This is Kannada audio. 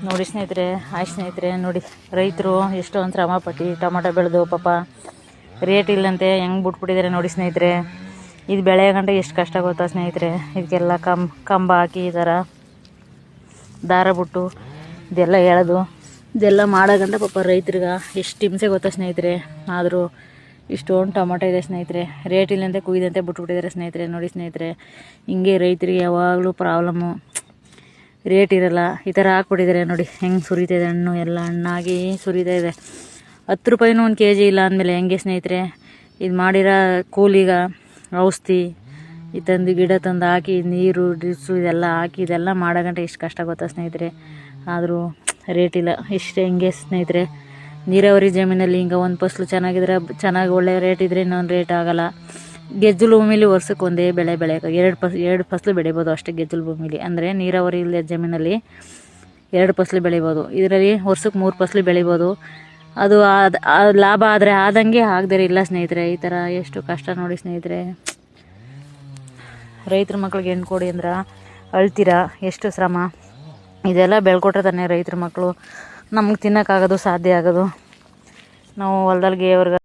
ನೋಡಿ ಸ್ನೇಹಿತರೆ, ಸ್ನೇಹಿತರೆ ನೋಡಿ, ರೈತರು ಎಷ್ಟೊಂದು ಶ್ರಮಪಟ್ಟು ಟೊಮೊಟೊ ಬೆಳೆದು ಪಾಪ ರೇಟ್ ಇಲ್ಲಂತೆ ಹೆಂಗೆ ಬಿಟ್ಬಿಟ್ಟಿದ್ದಾರೆ ನೋಡಿ ಸ್ನೇಹಿತರೆ. ಇದು ಬೆಳೆ ಗಂಟೆ ಎಷ್ಟು ಕಷ್ಟ ಗೊತ್ತಾ ಸ್ನೇಹಿತರೆ. ಇದಕ್ಕೆಲ್ಲ ಕಂಬ ಹಾಕಿ ಈ ಥರ ದಾರ ಬಿಟ್ಟು ಇದೆಲ್ಲ ಎಳೆದು ಇದೆಲ್ಲ ಮಾಡೋ ಗಂಟ ಪಾಪ ರೈತರಿಗೆ ಎಷ್ಟು ಹಿಂಸೆ ಗೊತ್ತಾ ಸ್ನೇಹಿತರೆ. ಆದರೂ ಇಷ್ಟೊಂದು ಟೊಮೊಟೊ ಇದೆ ಸ್ನೇಹಿತರೆ. ರೇಟ್ ಇಲ್ಲಂತೆ ಕುಯ್ದಂತೆ ಬಿಟ್ಬಿಟ್ಟಿದ್ದಾರೆ ಸ್ನೇಹಿತರೆ. ನೋಡಿ ಸ್ನೇಹಿತರೆ, ಹಿಂಗೆ ರೈತರಿಗೆ ಯಾವಾಗಲೂ ಪ್ರಾಬ್ಲಮ್ಮು, ರೇಟ್ ಇರಲ್ಲ. ಈ ಥರ ಹಾಕ್ಬಿಟ್ಟಿದ್ದಾರೆ ನೋಡಿ, ಹೆಂಗೆ ಸುರಿತಾ ಇದೆ ಹಣ್ಣು, ಎಲ್ಲ ಹಣ್ಣಾಗಿ ಸುರಿತಾ ಇದೆ. 10 ರೂಪಾಯಿನೂ 1 kg ಇಲ್ಲ ಅಂದಮೇಲೆ ಹೆಂಗೆ ಸ್ನೇಹಿತರೆ. ಇದು ಮಾಡಿರೋ ಕೂಲಿಗೆ ಔಷಧಿ ತಂದು ಗಿಡ ತಂದು ಹಾಕಿ ನೀರು ಡ್ರಿಪ್ಸು ಇದೆಲ್ಲ ಹಾಕಿ ಇದೆಲ್ಲ ಮಾಡೋ ಗಂಟೆ ಎಷ್ಟು ಕಷ್ಟ ಗೊತ್ತಾ ಸ್ನೇಹಿತರೆ. ಆದರೂ ರೇಟ್ ಇಲ್ಲ. ಇಷ್ಟೇ ಹಿಂಗೆ ಸ್ನೇಹಿತರೆ. ನೀರಾವರಿ ಜಮೀನಲ್ಲಿ ಹಿಂಗೆ ಒಂದು ಫಸ್ಲು ಚೆನ್ನಾಗಿದ್ರೆ, ಚೆನ್ನಾಗಿ ಒಳ್ಳೆ ರೇಟ್ ಇದ್ದರೆ ಇನ್ನೊಂದು ರೇಟ್ ಆಗೋಲ್ಲ. ಗೆಜ್ಜಲು ಭೂಮಿಲಿ ವರ್ಷಕ್ಕೆ ಒಂದೇ ಬೆಳೆ ಬೆಳೆಯೋಕೆ 2 ಫಸಲು ಬೆಳಿಬೋದು ಅಷ್ಟೇ. ಗೆಜ್ಜಲು ಭೂಮಿಲಿ ಅಂದರೆ ನೀರಾವರಿ ಇಲ್ಲದ ಜಮೀನಲ್ಲಿ 2 ಫಸಲು ಬೆಳಿಬೋದು. ಇದರಲ್ಲಿ ವರ್ಷಕ್ಕೆ 3 ಫಸಲು ಬೆಳಿಬೋದು. ಅದು ಲಾಭ ಆದರೆ ಆದಂಗೆ ಆಗದೇ ಇಲ್ಲ ಸ್ನೇಹಿತರೆ. ಈ ಥರ ಎಷ್ಟು ಕಷ್ಟ ನೋಡಿ ಸ್ನೇಹಿತರೆ. ರೈತರ ಮಕ್ಳಿಗೆ ಹೆಣ್ಣು ಕೊಡಿ ಅಂದ್ರೆ ಅಳ್ತೀರಾ, ಎಷ್ಟು ಶ್ರಮ. ಇದೆಲ್ಲ ಬೆಳ್ಕೊಟ್ರೆ ತಾನೇ ರೈತರ ಮಕ್ಕಳು ನಮ್ಗೆ ತಿನ್ನೋಕ್ಕಾಗೋದು, ಸಾಧ್ಯ ಆಗೋದು. ನಾವು ಹೊಲ್ದಲ್ಗೆ ಅವ್ರಿಗೆ